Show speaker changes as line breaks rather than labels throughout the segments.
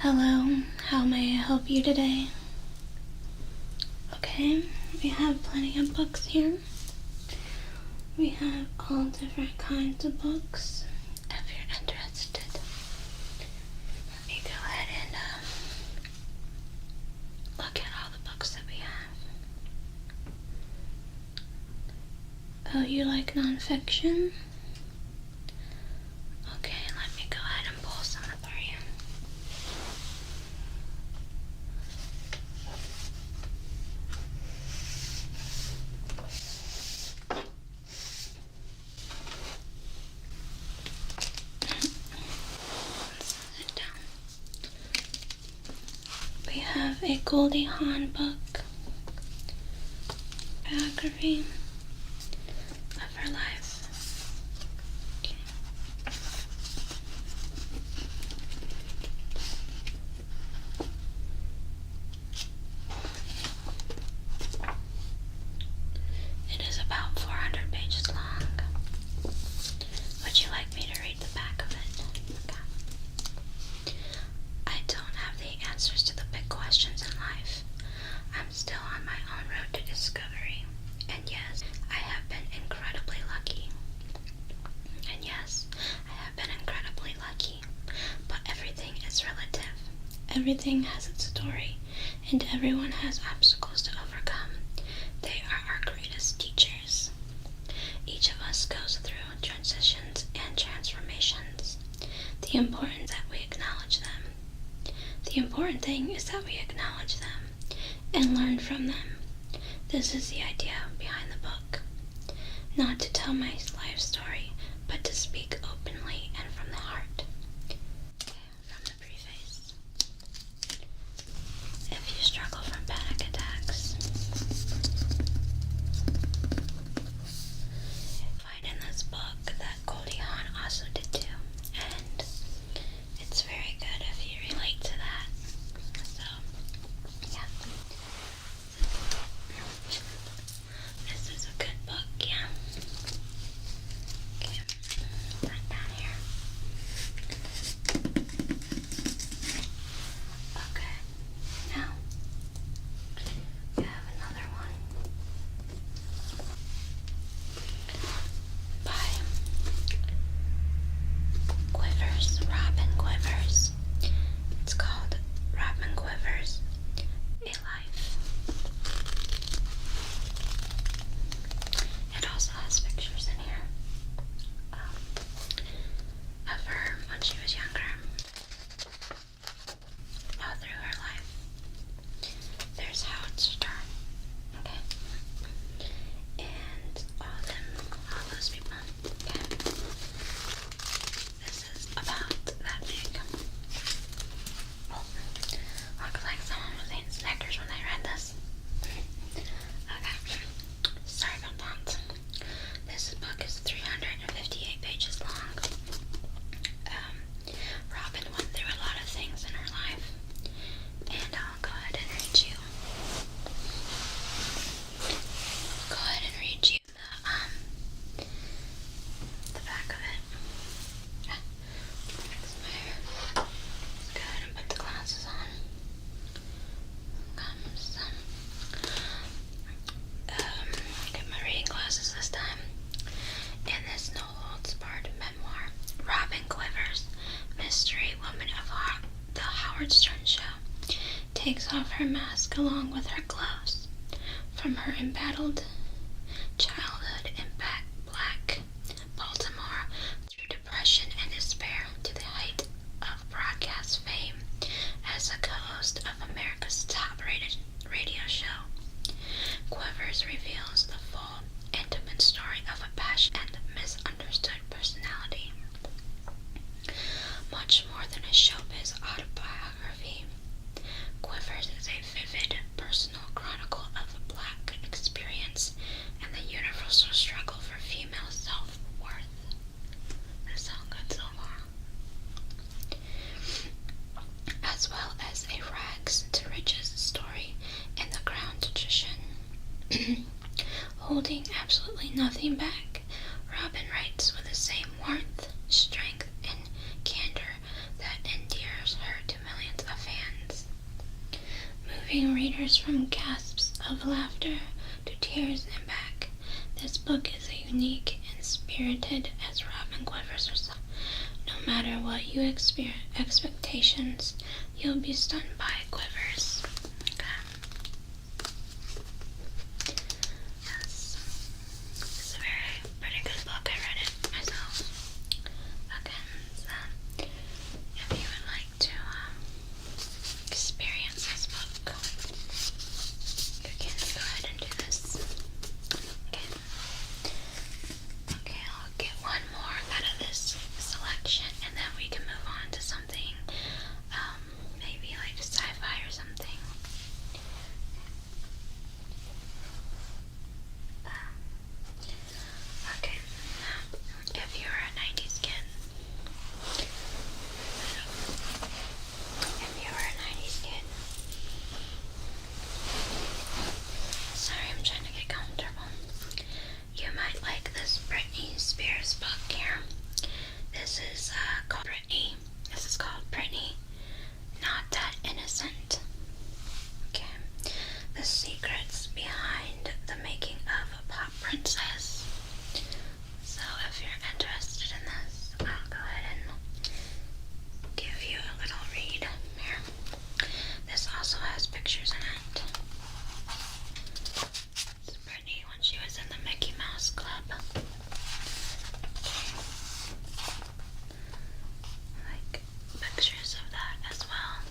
Hello, how may I help you today? Okay, we have plenty of books here. We have all different kinds of books. If you're interested, let me go ahead and look at all the books that we have. Oh, you like nonfiction? Okay, let me go ahead and pull some for you. Sit down. We have a Goldie Hawn book, biography of her life. Okay. It is about 400 pages long. Would you like me to read the back of it? Okay. I don't have the answers to the big questions in life. I'm still on my own road to discovery. And yes, I have been incredibly lucky. And yes, I have been incredibly lucky. But everything is relative. Everything has its story, and everyone has obstacles to overcome. They are our greatest teachers. Each of us goes through transitions and transformations. The important that we acknowledge them. The important thing is that we acknowledge them and learn from them. This is the idea behind the book. Not to tell my life story, but to speak openly and from the heart. From the preface. If you struggle from panic attacks, find in this book that Goldie Hawn also did too, and it's very good if you relate to that. So, yeah. This is a good book, yeah. Okay, put that down here. Okay, now we have another one by Quivers, Robin Quivers. It's called Robin Quivers, A Life. It also has pictures in here of her when she was younger, all through her life. There's Howard Stern, okay, and all those people, okay. This is about that big. Oh, looks like someone was eating Snickers when they read this. Okay, sorry about that. This book is 358 pages long. Robin went through a lot of things in her life, and I'll go ahead and read you. The back of it. Fix my hair. Let's go ahead and put the glasses on. Get my reading glasses this time. In this no holds barred memoir, Robin Quivers, mystery woman of the Howard Stern Show, takes off her mask along with her gloves. From her embattled childhood in black Baltimore through depression and despair to the height of broadcast fame as a co-host of America's top-rated radio show, Quivers reveals the full, intimate story of a passionate and misunderstood personality. Much more than a showbiz autobiography, Quivers is a vivid, personal chronicle of the Black experience and the universal struggle for female self-worth. That sounds good so far. As well as a rags to riches story in the Crown tradition. Holding absolutely nothing back, Robin writes with the same warmth, strength, and candor that endears her to millions of moving readers from gasps of laughter to tears and back. This book is as unique and spirited as Robin Quiver's herself. No matter what you expectations, you'll be stunned by Quivers. Okay. Yes. It's a pretty good book. I read it myself. Okay, so if you would like to experience this book, you can go ahead and do this. Okay. Okay, I'll get one more out of this selection, and then we can move on to something, maybe like sci-fi or something. Okay, if you're a 90s kid, sorry, I'm trying to get comfortable. You might like this Britney Spears book here. This is called Britney. This is called Britney, Not That Innocent. Okay. The secrets behind the making of a pop princess. So if you're interested in this, I'll go ahead and give you a little read here. This also has pictures in it. It's Britney when she was in the Mickey Mouse Club. Like pictures of that as well.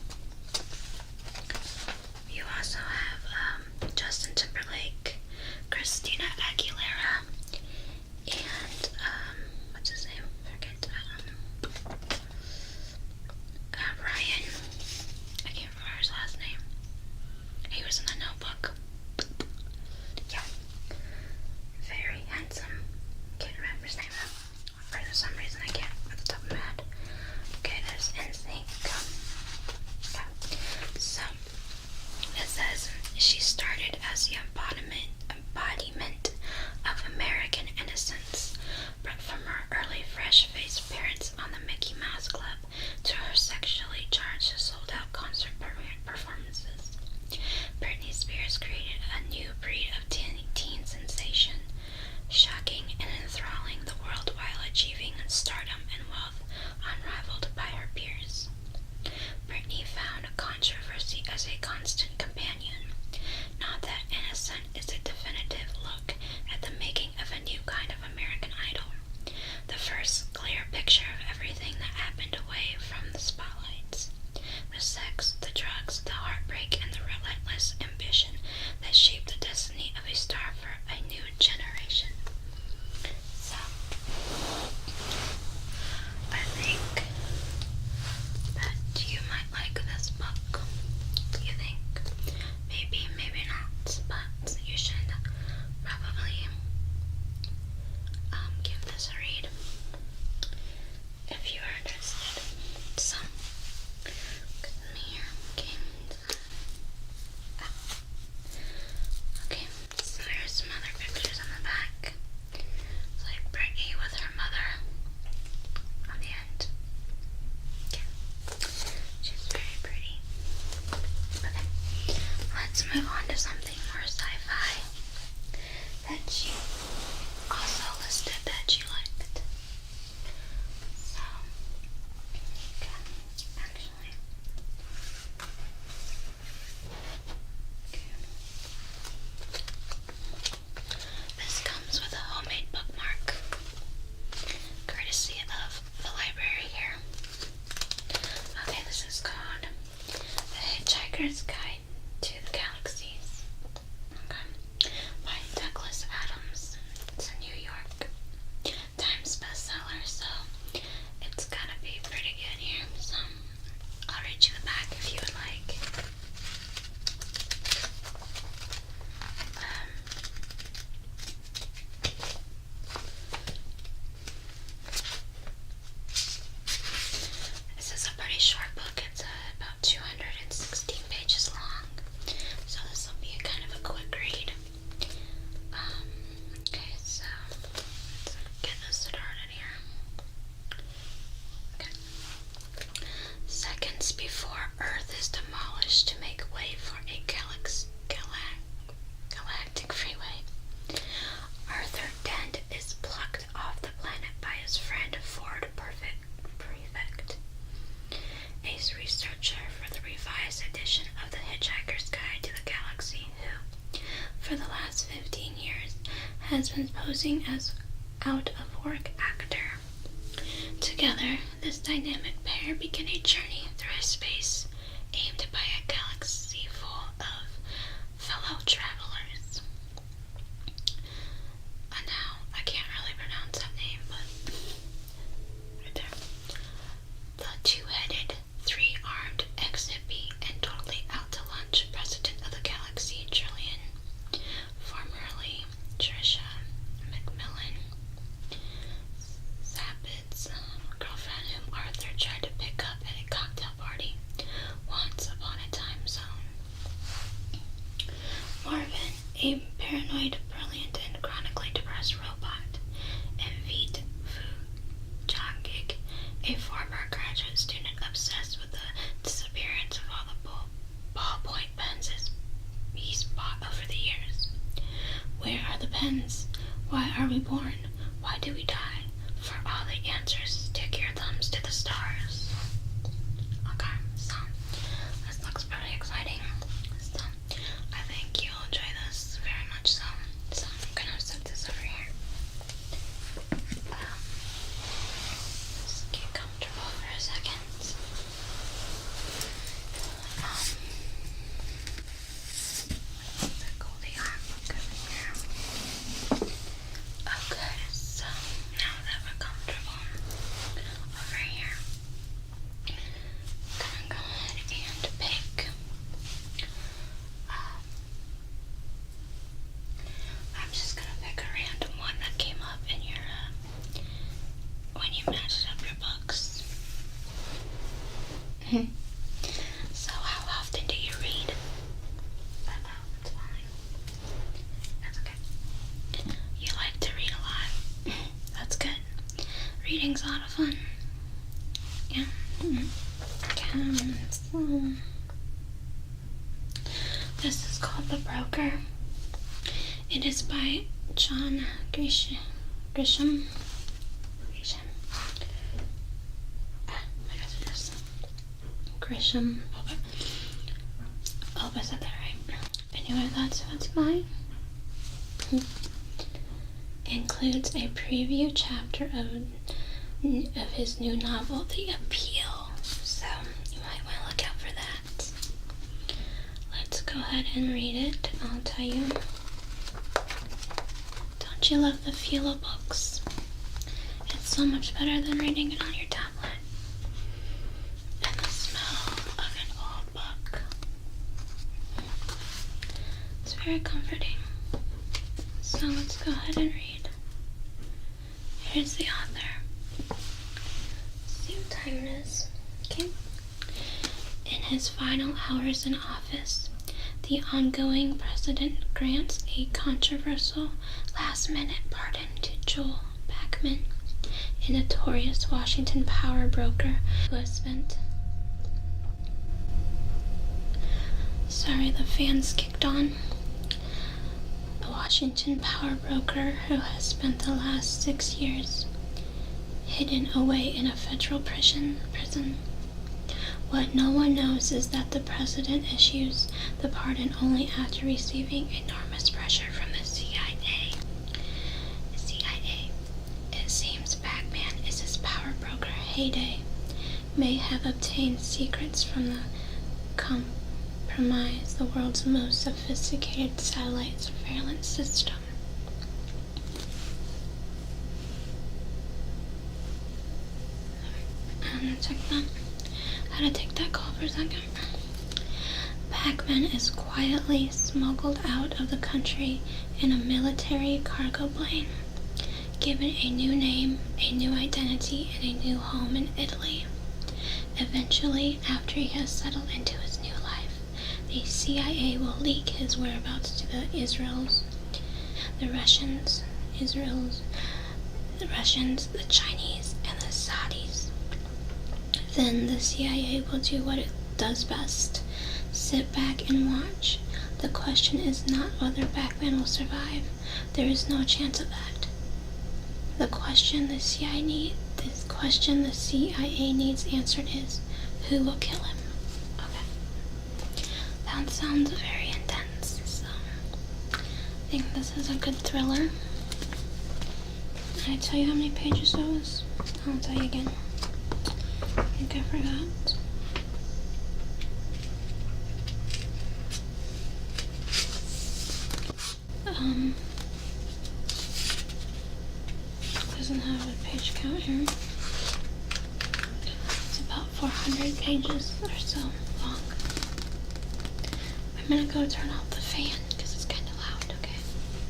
You also have Justin Timberlake, Christina Aguilera, and what's his name? Forget. Ryan. I can't remember his last name. He was in The Notebook. Yeah. Very handsome. Can't remember his name though. For some reason I can't at the top of my head. Okay, there's NSYNC. Okay. So it says she started as the embodiment of American innocence, but from her early fresh-faced appearance on the Mickey Mouse Club to her sexually charged sold-out concert performances, Britney Spears created a new breed of teen sensation, shocking and enthralling the world while achieving stardom and wealth unrivaled by her peers. Britney found controversy as a constant companion. Not That Innocent is a definitive look at the making of a new kind of American Idol. The first clear picture of everything that happened away from the spotlights. The sex, the drugs, the heartbreak, and the relentless ambition that shaped the destiny of a star for a new generation. So, I think that you might like this book. You think? Maybe, maybe not, but you should probably give this a read if you are interested. So, look at me here. Okay, so here's some other pictures on the back. It's like Britney with her mother on the end. Okay. She's very pretty. Okay. Let's move on to something more sci-fi that you also listed that you liked. So, okay, actually. Okay. This comes with a homemade bookmark, courtesy of the library here. Okay, this is called The Hitchhiker's Guide to the Galaxies. Okay. By Douglas Adams. It's a New York Times bestseller, so it's gotta be pretty good here. So I'll read you the back if you would like. This is a pretty short book. It's about 216 pages long. has been posing as out-of-work actor. Together, this dynamic pair begin a journey through space aimed by a galaxy full of fellow travelers. Now, I can't really pronounce that name, but right there. The two-headed, three-armed, exit-B, and totally out to lunch president of the galaxy, Julian, formerly Trisha McMillan, Zapid's girlfriend, whom Arthur tried to pick up at a cocktail party once upon a time zone. Marvin, a paranoid, brilliant, and chronically depressed robot, and Veet Fujangik, a former graduate student obsessed with the disappearance of all the ballpoint pens he's bought over the years. Where are the pens? Why are we born? Why do we die? For all the answers, stick your thumbs to the stars. Okay, so this looks pretty exciting. So I think you'll enjoy this very much so. So I'm gonna set this over here. Just get comfortable for a second. Circle the artbook over here. Okay, so now that we're comfortable over here, I'm gonna go ahead and pick. I'm just gonna pick a random one that came up in your when you matched up your books. So how often do you read? That's fine. That's okay. You like to read a lot. That's good. Reading's a lot of fun. Yeah. Okay, so this is called The Broker. It is by John Grisham. I guess it is. Grisham. Okay. I hope I said that right. Anyway, that's who it's by. Includes a preview chapter of his new novel, The Appeal. So you might want to look out for that. Let's go ahead and read it. I'll tell you. Don't you love the feel of books? It's so much better than reading it on your tablet. And the smell of an old book. It's very comforting. So let's go ahead and read. Here's the author. See what time it is. Okay. In his final hours in office, the ongoing president grants a controversial last-minute pardon to Joel Backman, a notorious Washington power broker who has spent... Sorry, the fans kicked on. A Washington power broker who has spent the last 6 years hidden away in a federal prison. What no one knows is that the president issues the pardon only after receiving enormous pressure from the CIA. It seems Backman is his power broker heyday, may have obtained secrets from the compromise the world's most sophisticated satellite surveillance system. I'm gonna check that. How to take that call for a second. Backman is quietly smuggled out of the country in a military cargo plane, given a new name, a new identity, and a new home in Italy. Eventually, after he has settled into his new life, the CIA will leak his whereabouts to the Russians, the Chinese, and the Saudis. Then the CIA will do what it does best: sit back and watch. The question is not whether Backman will survive. There is no chance of that. The question the CIA needs answered is, who will kill him? Okay. That sounds very intense, so I think this is a good thriller. Did I tell you how many pages that was? I'll tell you again. I think I forgot. Doesn't have a page count here. It's about 400 pages or so long. I'm gonna go turn off the fan because it's kind of loud, okay?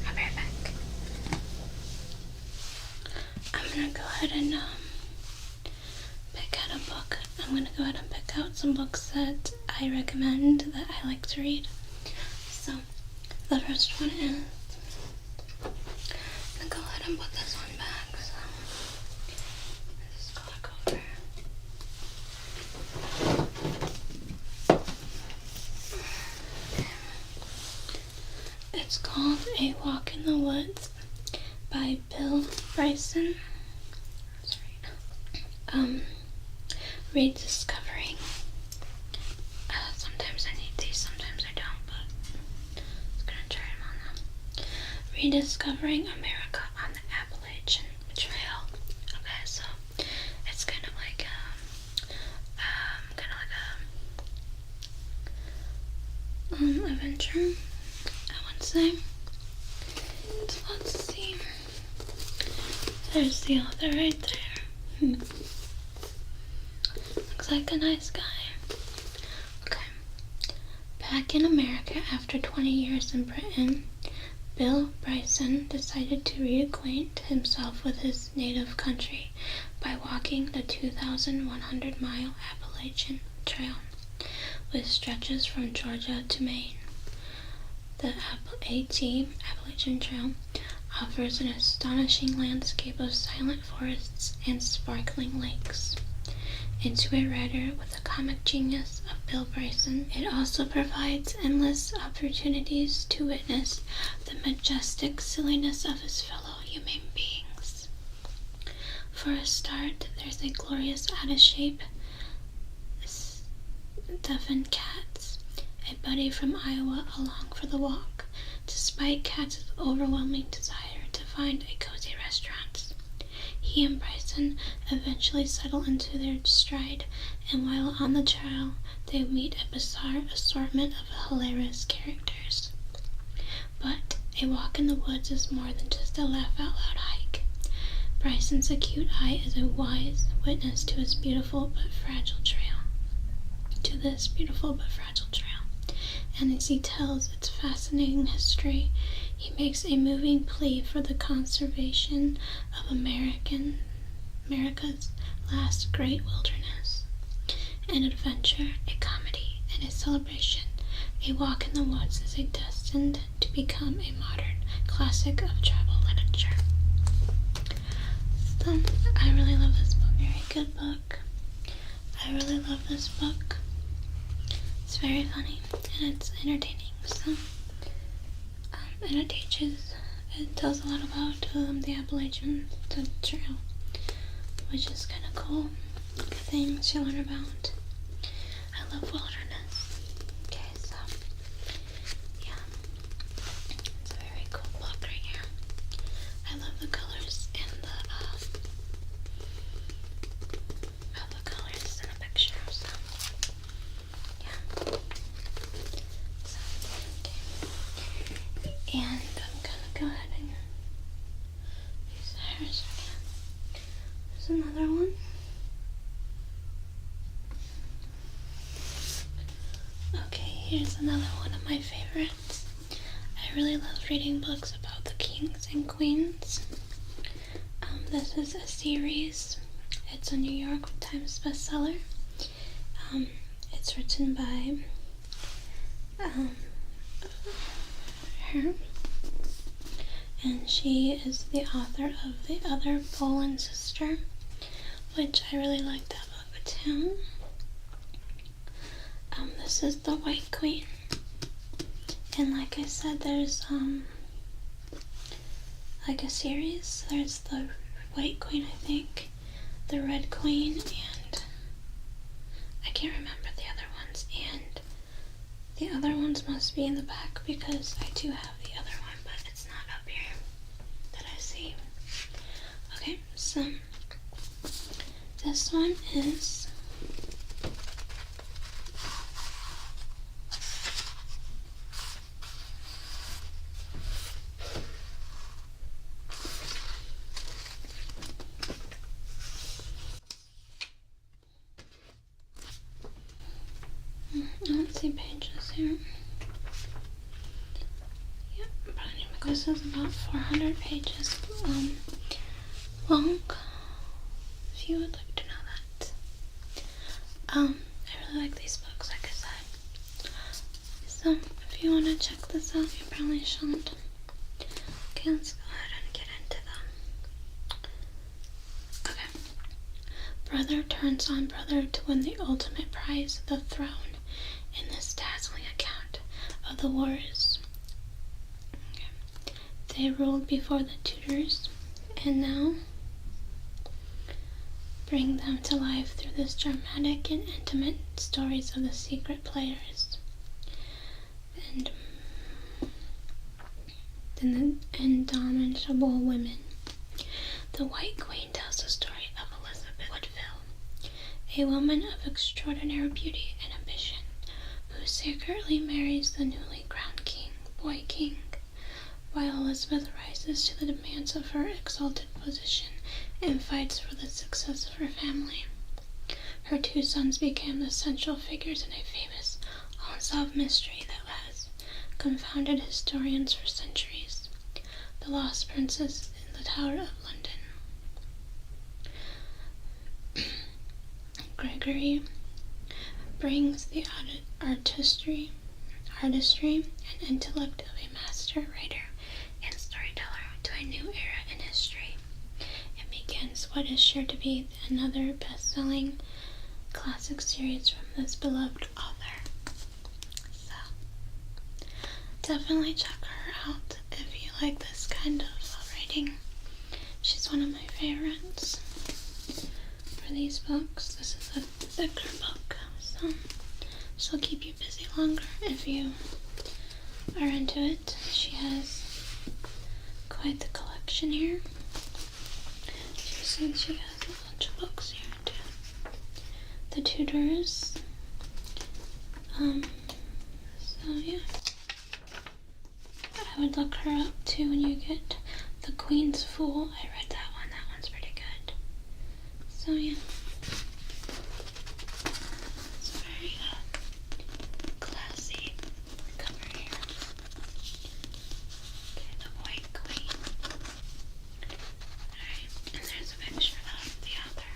I'll be right back. I'm gonna go ahead and pick out a book. I'm gonna go ahead and pick out some books that I recommend that I like to read. So, the first one is, I'm gonna go ahead and put this one back. So, this is back over. It's called A Walk in the Woods by Bill Bryson. Rediscovering. Sometimes I need these, sometimes I don't, but I'm just gonna try them on now. Rediscovering America on the Appalachian Trail. Okay, so it's kind of like adventure, I would say. So let's see. There's the author right there. Looks like a nice guy. Okay. Back in America after 20 years in Britain, Bill Bryson decided to reacquaint himself with his native country by walking the 2,100-mile Appalachian Trail, which stretches from Georgia to Maine. The Appalachian Trail offers an astonishing landscape of silent forests and sparkling lakes. And to a writer with the comic genius of Bill Bryson, it also provides endless opportunities to witness the majestic silliness of his fellow human beings. For a start, there's a glorious out-of-shape Stephen Katz, a buddy from Iowa, along for the walk, despite Katz's overwhelming desire to find a cozy restaurant. He and Bryson eventually settle into their stride, and while on the trail, they meet a bizarre assortment of hilarious characters. But A Walk in the Woods is more than just a laugh-out-loud hike. Bryson's acute eye is a wise witness to this beautiful but fragile trail. And as he tells its fascinating history, he makes a moving plea for the conservation of America's last great wilderness. An adventure, a comedy, and a celebration, A Walk in the Woods is destined to become a modern classic of travel literature. So, I really love this book. Very good book. I really love this book. It's very funny and it's entertaining. So, and it tells a lot about the Appalachian Trail, which is kind of cool. Good things to learn about. I love wilderness. Okay, so yeah, it's a very cool book right here. I love the colors and the colors in the picture. So yeah. So, okay. And I'm gonna go ahead and use the hairs again. There's another one. Okay, here's another one of my favorites. I really love reading books about the kings and queens. This is a series. It's a New York Times bestseller. It's written by her, and she is the author of The Other Poland Sister, which I really like that book too. This is the White Queen, and like I said, there's like a series. There's the White Queen, I think, the Red Queen, and I can't remember the other ones, and the other ones must be in the back because I do have the other one, but it's not up here that I see. So this one is I don't see pages here. Yep, this is about 400 pages long, if you would like to know that. I really like these books, like I said. So, if you want to check this out, you probably should. Okay, let's go ahead and get into them. Okay. Brother turns on brother to win the ultimate prize, the throne, in this dazzling account of the wars. Okay. They ruled before the Tudors, and now bring them to life through this dramatic and intimate stories of the secret players and the indomitable women. The White Queen tells the story of Elizabeth Woodville, a woman of extraordinary beauty and ambition, who secretly marries the newly crowned boy king, while Elizabeth rises to the demands of her exalted position and fights for the success of her family. Her two sons became the central figures in a famous unsolved mystery that has confounded historians for centuries: the Lost Princess in the Tower of London. Gregory brings the artistry and intellect of a master writer and storyteller to a new era in history, and begins what is sure to be another best-selling classic series from this beloved author. So, definitely check her out if you like this kind of writing. She's one of my favorites for these books. This is a thicker book, so she'll keep you busy longer if you are into it. She has quite the collection here. You see she has a bunch of books here too. The Tudors. So yeah. I would look her up too when you get The Queen's Fool. I read that one. That one's pretty good. So yeah. It's very classy cover here. Okay, the White Queen. Alright, and there's a picture of the author.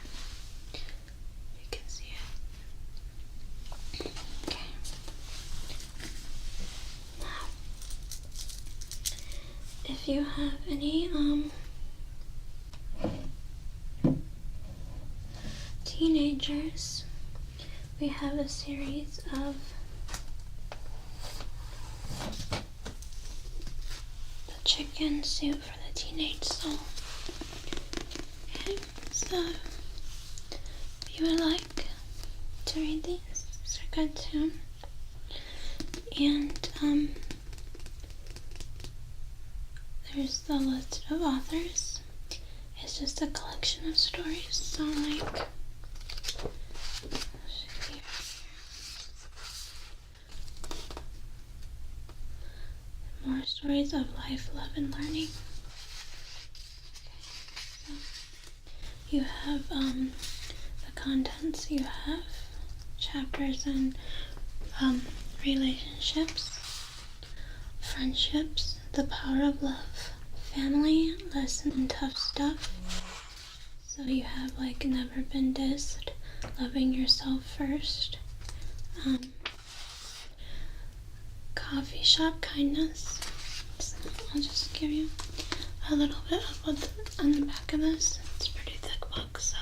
You can see it. Okay. Now, if you have any teenagers, we have a series of The Chicken Soup for the Teenage Soul. Okay, so if you would like to read these, these are good too. And there's the list of authors. It's just a collection of stories. So like, more stories of life, love, and learning. Okay, so you have the contents. You have chapters on relationships, friendships, the power of love, family, lesson, and tough stuff. So you have like Never Been Dissed, Loving Yourself First, Coffee Shop Kindness. So I'll just give you a little bit of what's on the back of this. It's a pretty thick book, so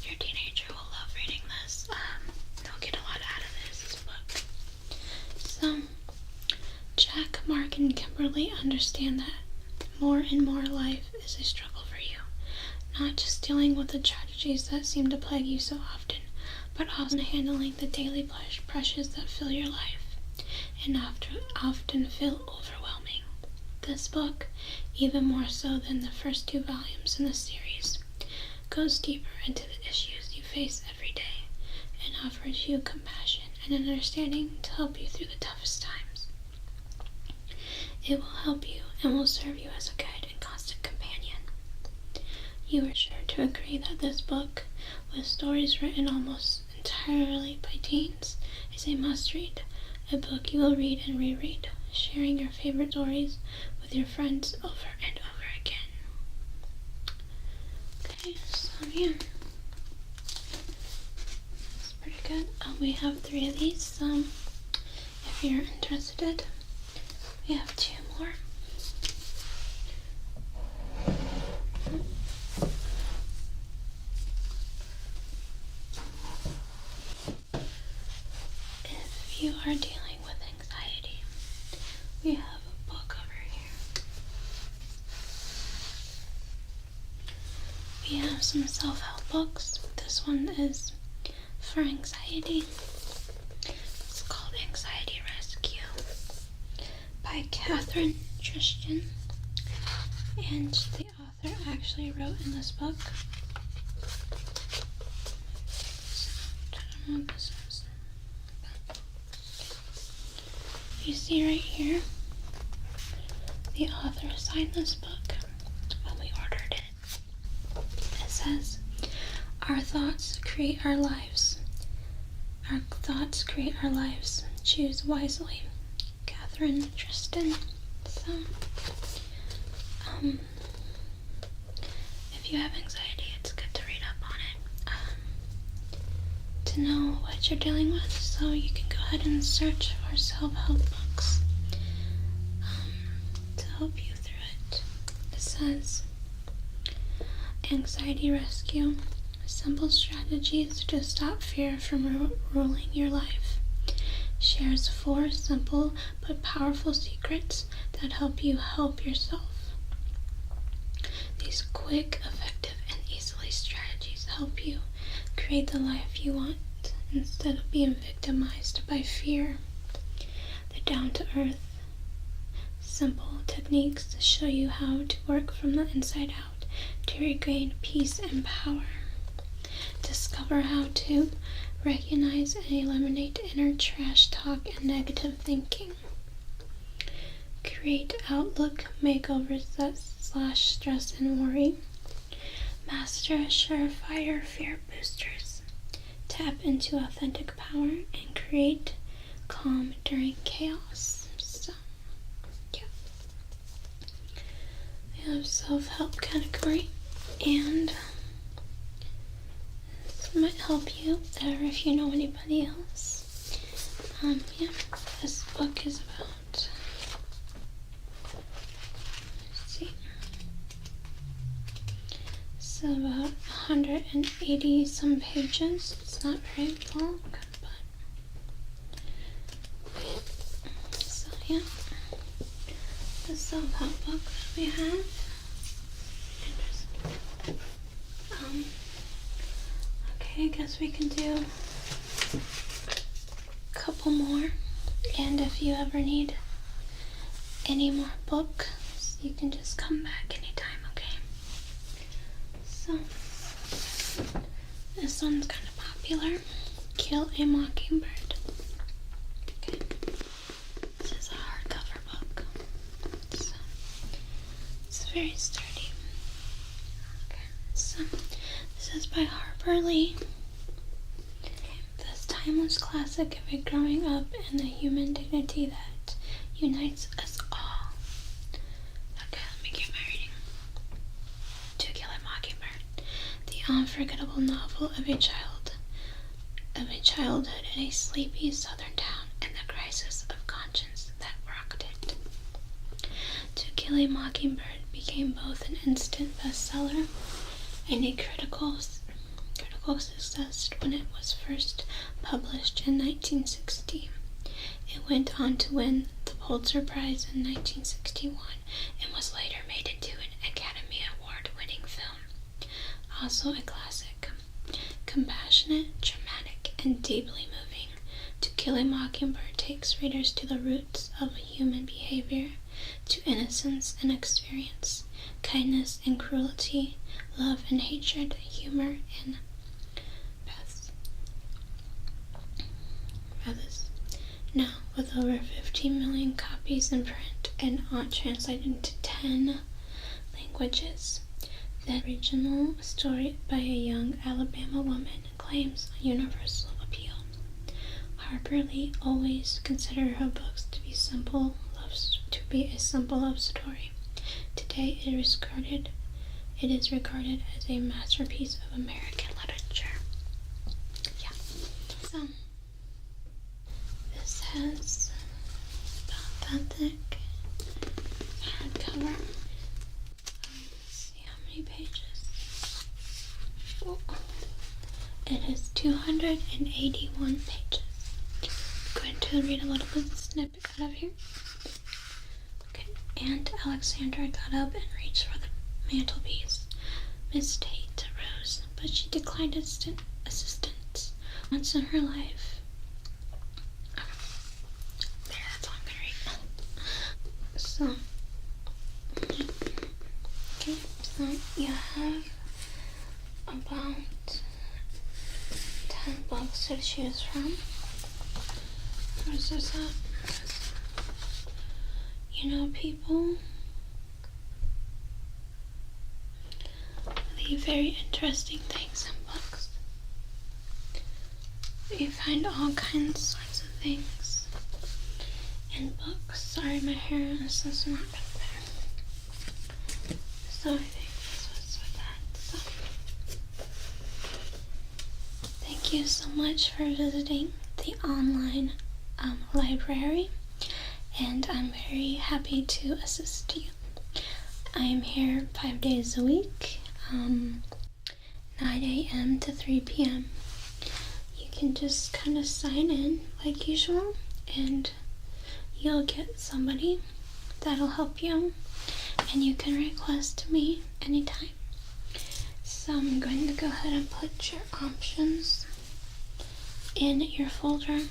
your teenager will love reading this. They'll get a lot out of this book. So Jack, Mark, and Kimberly understand that more and more life is a struggle for you, not just dealing with the tragedies that seem to plague you so often, but also handling the daily pressures that fill your life and often feel overwhelming. This book, even more so than the first two volumes in the series,
goes deeper into the issues you face every day and offers you compassion and understanding to help you through the toughest times. It will help you and will serve you as a guide and constant companion. You are sure to agree that this book, with stories written almost entirely by teens, is a must-read, a book you will read and reread, sharing your favorite stories with your friends over and over again. Okay, so yeah, it's pretty good. We have 3 of these, so if you're interested, we have 2 more. If you are dealing with anxiety, we have a book over here. We have some self-help books. This one is for anxiety. It's called Anxiety Rescue by Catherine Tristan. And the author actually wrote in this book. I don't know what this is. You see right here, the author signed this book when we ordered it. It says, "Our thoughts create our lives. Our thoughts create our lives. Choose wisely." Catherine Tristan. So, if you have anxiety, it's good to read up on it, to know what you're dealing with, so you can go ahead and search for self-help books to help you through it. It says, Anxiety Rescue, simple strategies to stop fear from ruling your life. Shares 4 simple but powerful secrets that help you help yourself. These quick, effective, and easily strategies help you create the life you want instead of being victimized by fear. The down-to-earth, simple techniques show you how to work from the inside out to regain peace and power. Discover how to recognize and eliminate inner trash talk and negative thinking. Create outlook makeovers that slash stress and worry. Master surefire fear boosters. Tap into authentic power and create calm during chaos. So, yeah. We have self-help category, and this might help you, or if you know anybody else. Yeah, this book is about, let's see, it's about 180 some pages. It's not very long, but so yeah, the self-help book that we have. Okay, I guess we can do a couple more, and if you ever need any more books, you can just come back anytime, okay? So, this one's kind of popular, Kill a Mockingbird. Okay, this is a hardcover book, so it's very sturdy. Okay, so this is by Harper Lee. This timeless classic of a growing up and the human dignity that unites us all. Okay, let me get my reading. To Kill a Mockingbird, the unforgettable novel of a childhood in a sleepy southern town and the crisis of conscience that rocked it. To Kill a Mockingbird became both an instant bestseller and a critical success when it was first published in 1960. It went on to win the Pulitzer Prize in 1961 and was later made into an Academy Award-winning film. Also a classic. Compassionate, dramatic, and deeply moving, To Kill a Mockingbird takes readers to the roots of human behavior, to innocence and experience, kindness and cruelty, love and hatred, humor and pathos. Now, with over 15 million copies in print and translated into 10 languages, the original story by a young Alabama woman claims a universal appeal. Harper Lee always considered her books to be a simple love story. Today, it is regarded as a masterpiece of American literature. Yeah. So this has about that thick hardcover. Let's see how many pages. Oh. It is 281 pages. I'm going to read a little bit of snippet out of here. Okay. And Alexandra got up and reached for the mantelpiece. Miss Tate rose, but she declined assistance once in her life. There, that's all I'm gonna read. So, okay, so you have about 10 books to choose from. Where's this at? People leave very interesting things in books. You find all kinds of things in books. Sorry, my hair is just not gonna fit. So I think this was with that. So thank you so much for visiting the online library, and I'm very happy to assist you. I am here 5 days a week, 9 a.m. to 3 p.m. You can just kind of sign in like usual, and you'll get somebody that'll help you, and you can request me anytime. So I'm going to go ahead and put your options in your folder,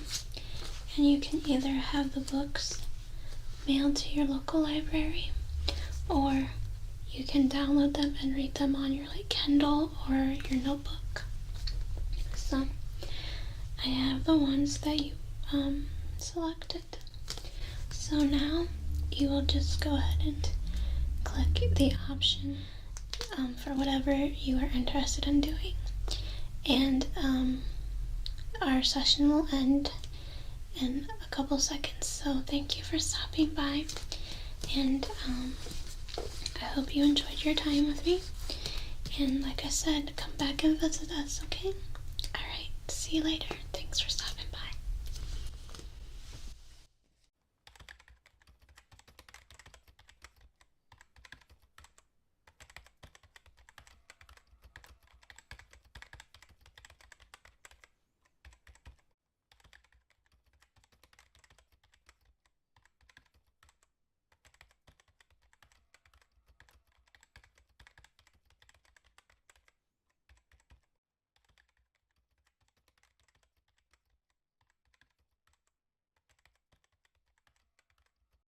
and you can either have the books mailed to your local library, or you can download them and read them on your Kindle or your notebook. So I have the ones that you selected. So now you will just go ahead and click the option for whatever you are interested in doing, and our session will end in a couple seconds. So thank you for stopping by, and I hope you enjoyed your time with me, and like I said, come back and visit us, okay? Alright, see you later. Thanks for stopping.